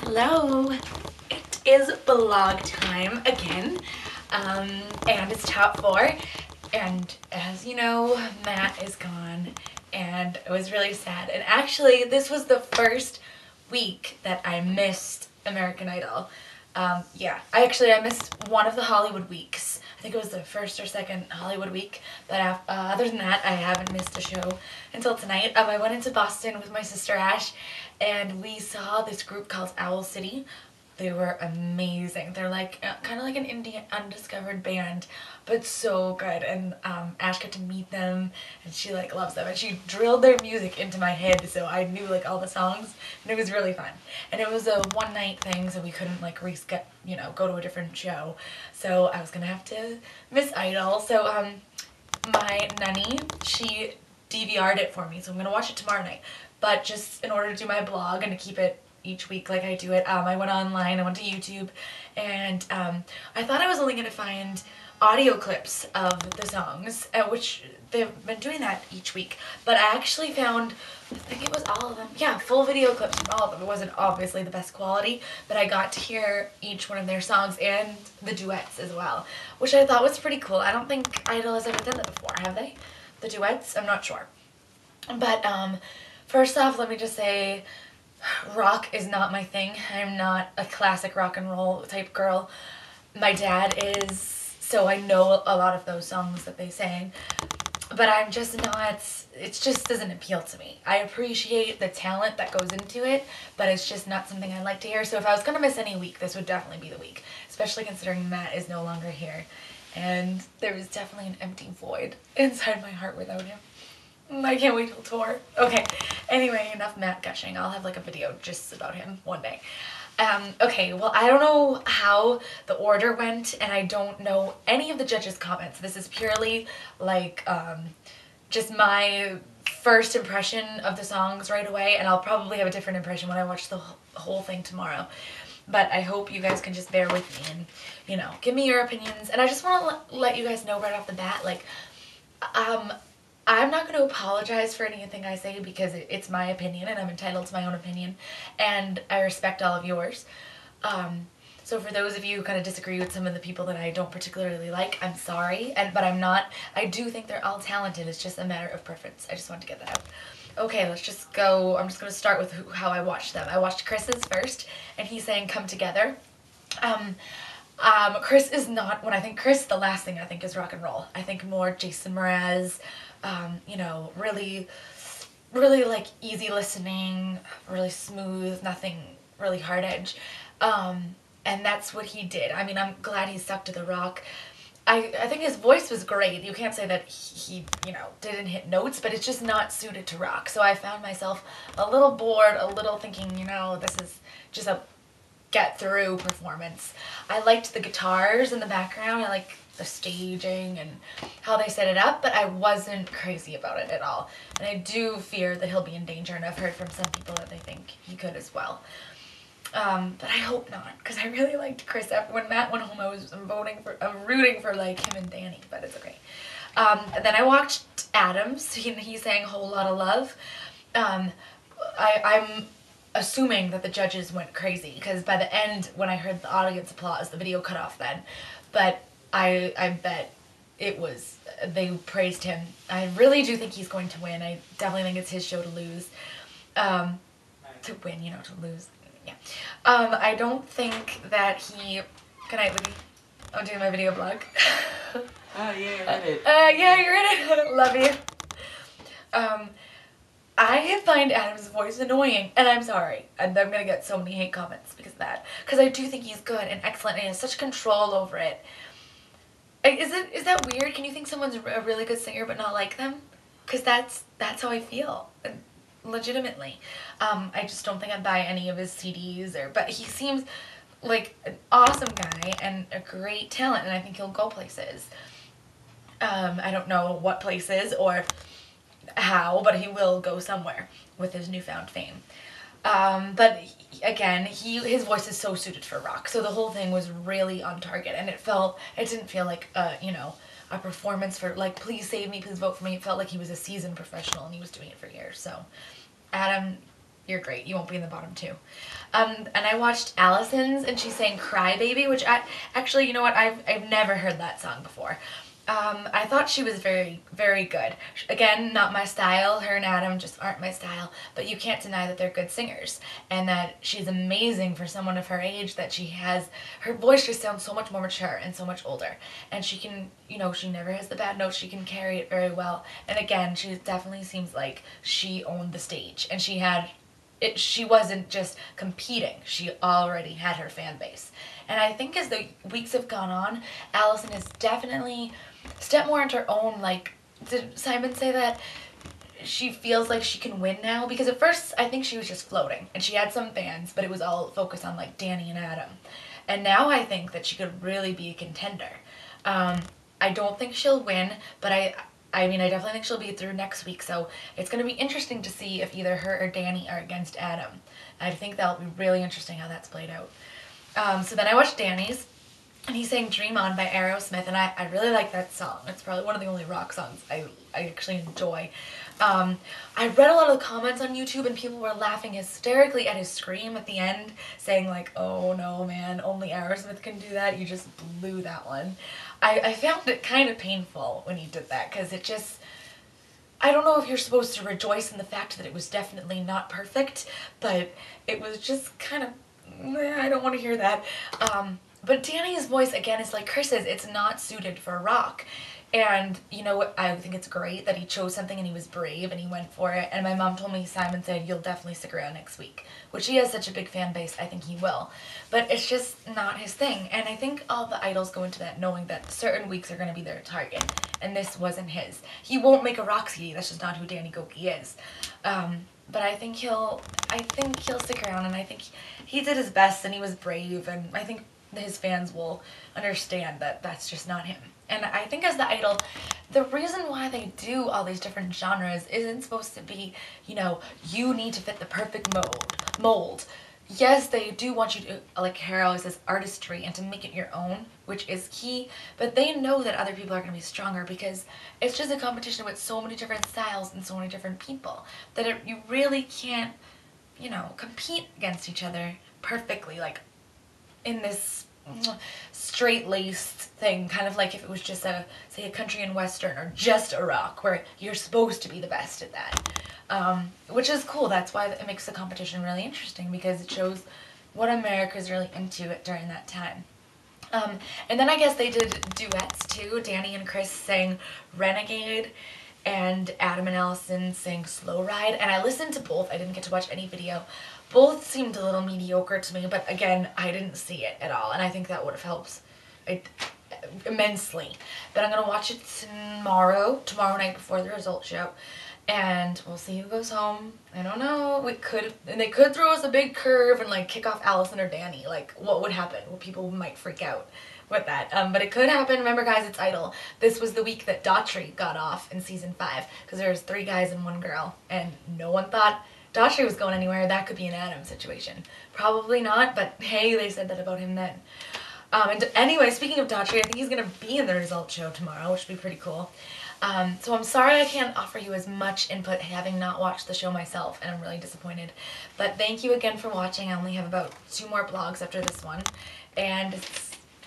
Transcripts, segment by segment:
Hello, it is vlog time again, and it's top 4, and as you know, Matt is gone, and it was really sad, and actually this was the first week that I missed American Idol. Yeah, I missed one of the Hollywood weeks. I think it was the first or second Hollywood week, but other than that, I haven't missed a show until tonight. I went into Boston with my sister Ash, and we saw this group called Owl City. They were amazing. They're like kind of like an indie undiscovered band, but so good. And Ash got to meet them, and she like loves them. And she drilled their music into my head, so I knew like all the songs, and it was really fun. And it was a one night thing, so we couldn't like go to a different show. So I was gonna have to miss Idol. So my nanny, she DVR'd it for me, so I'm gonna watch it tomorrow night. But just in order to do my blog and to keep it each week like I do it, I went online, I went to YouTube, and I thought I was only going to find audio clips of the songs, which they've been doing that each week, but I actually found, I think it was all of them, yeah, full video clips from all of them. It wasn't obviously the best quality, but I got to hear each one of their songs and the duets as well, which I thought was pretty cool. I don't think Idol has ever done that before, have they? The duets? I'm not sure. But first off, let me just say, rock is not my thing. I'm not a classic rock and roll type girl. My dad is, so I know a lot of those songs that they sang, but I'm just not, it just doesn't appeal to me. I appreciate the talent that goes into it, but it's just not something I like to hear. So if I was gonna miss any week, this would definitely be the week, especially considering Matt is no longer here. And there is definitely an empty void inside my heart without him. I can't wait till tour. Okay, anyway, enough Matt gushing. I'll have like a video just about him one day. Okay, well, I don't know how the order went, and I don't know any of the judges' comments. This is purely like just my first impression of the songs right away, and I'll probably have a different impression when I watch the whole thing tomorrow. But I hope you guys can just bear with me and, you know, give me your opinions. And I just want to let you guys know right off the bat, like, I'm not going to apologize for anything I say because it's my opinion and I'm entitled to my own opinion, and I respect all of yours. So for those of you who kind of disagree with some of the people that I don't particularly like, I'm sorry, but I do think they're all talented. It's just a matter of preference. I just wanted to get that out. Okay, let's just go. I'm just going to start with how I watched them. I watched Chris's first, and he sang Come Together. Chris is not, when I think Chris, the last thing I think is rock and roll. I think more Jason Mraz, you know, really like easy listening, really smooth, nothing really hard edge. And that's what he did. I mean, I'm glad he stuck to the rock. I think his voice was great. You can't say that he, you know, didn't hit notes, but it's just not suited to rock. So I found myself a little bored, a little thinking, you know, this is just a get through performance. I liked the guitars in the background. I like the staging and how they set it up, but I wasn't crazy about it at all. And I do fear that he'll be in danger, and I've heard from some people that they think he could as well. But I hope not, because I really liked Chris. When Matt went home, I'm rooting for like him and Danny, but it's okay. And then I watched Adams. He sang Whole Lotta Love. I'm assuming that the judges went crazy, because by the end, when I heard the audience applause, the video cut off then. But I bet it was, they praised him. I really do think he's going to win. I definitely think it's his show to lose. To win, you know, to lose. Yeah. I don't think that he... Good night, Libby. I'm doing my video blog. Oh, yeah, you're in it. Yeah, you're in it. Love you. I find Adam's voice annoying, and I'm sorry. And I'm gonna get so many hate comments because of that. Because I do think he's good and excellent, and he has such control over it. Is that weird? Can you think someone's a really good singer but not like them? Because that's how I feel. Legitimately. I just don't think I'd buy any of his CDs, but he seems like an awesome guy and a great talent, and I think he'll go places. I don't know what places or how, but he will go somewhere with his newfound fame. But again, his voice is so suited for rock, so the whole thing was really on target, and it didn't feel like you know, a performance for like, please save me, please vote for me. It felt like he was a seasoned professional and he was doing it for years. So Adam, you're great. You won't be in the bottom two. And I watched Allison's, and she sang Cry Baby, which actually, you know what, I've never heard that song before. I thought she was very, very good. Again, not my style. Her and Adam just aren't my style, but you can't deny that they're good singers, and that she's amazing for someone of her age, that she has, her voice just sounds so much more mature and so much older, and she can, you know, she never has the bad notes, she can carry it very well, and again, she definitely seems like she owned the stage, and she wasn't just competing, she already had her fan base. And I think as the weeks have gone on, Allison has definitely stepped more into her own, like, did Simon say that she feels like she can win now? Because at first, I think she was just floating, and she had some fans, but it was all focused on, like, Danny and Adam. And now I think that she could really be a contender. I don't think she'll win, but I mean, I definitely think she'll be through next week, so it's going to be interesting to see if either her or Danny are against Adam. I think that'll be really interesting how that's played out. So then I watched Danny's, and he sang Dream On by Aerosmith, and I really like that song. It's probably one of the only rock songs I actually enjoy. I read a lot of the comments on YouTube, and people were laughing hysterically at his scream at the end, saying like, oh no man, only Aerosmith can do that, you just blew that one. I found it kind of painful when he did that, because it just, I don't know if you're supposed to rejoice in the fact that it was definitely not perfect, but it was just kind of, I don't want to hear that. But Danny's voice, again, is like Chris's. It's not suited for rock. And, you know, I think it's great that he chose something and he was brave and he went for it. And my mom told me, Simon said, you'll definitely stick around next week. Which he has such a big fan base, I think he will. But it's just not his thing. And I think all the idols go into that knowing that certain weeks are going to be their target. And this wasn't his. He won't make a rock CD. That's just not who Danny Gokey is. But I think he'll stick around, and I think he did his best and he was brave, and I think his fans will understand that that's just not him. And I think as the idol, the reason why they do all these different genres isn't supposed to be, you know, you need to fit the perfect mold. Yes, they do want you to, like Carol says, artistry and to make it your own, which is key, but they know that other people are going to be stronger because it's just a competition with so many different styles and so many different people that you really can't, you know, compete against each other perfectly, like in this straight-laced thing, kind of like if it was just a, say, a country and western or just a rock, where you're supposed to be the best at that. Which is cool. That's why it makes the competition really interesting, because it shows what America's really into it during that time. And then I guess they did duets too. Danny and Chris sang Renegade, and Adam and Allison sang Slow Ride, and I listened to both. I didn't get to watch any video. Both seemed a little mediocre to me, but again, I didn't see it at all, and I think that would have helped immensely. But I'm going to watch it tomorrow night before the results show, and we'll see who goes home. I don't know. They could throw us a big curve and like kick off Allison or Danny. Like, what would happen? Well, people might freak out with that. But it could happen. Remember, guys, it's Idol. This was the week that Daughtry got off in season 5, because there was 3 guys and 1 girl, and no one thought Daughtry was going anywhere. That could be an Adam situation. Probably not, but hey, they said that about him then. And anyway, speaking of Daughtry, I think he's going to be in the results show tomorrow, which would be pretty cool. So I'm sorry I can't offer you as much input having not watched the show myself, and I'm really disappointed. But thank you again for watching. I only have about 2 more vlogs after this one, and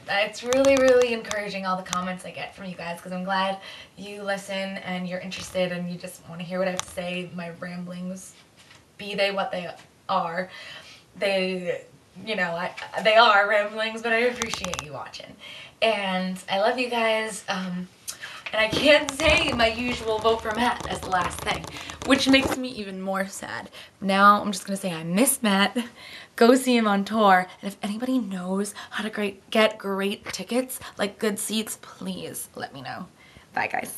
it's really, really encouraging, all the comments I get from you guys, because I'm glad you listen and you're interested and you just want to hear what I have to say, my ramblings, be they what they are. They, you know, they are ramblings, but I appreciate you watching. And I love you guys. And I can't say my usual vote for Matt as the last thing, which makes me even more sad. Now I'm just going to say I miss Matt. Go see him on tour. And if anybody knows how to get great tickets, like good seats, please let me know. Bye, guys.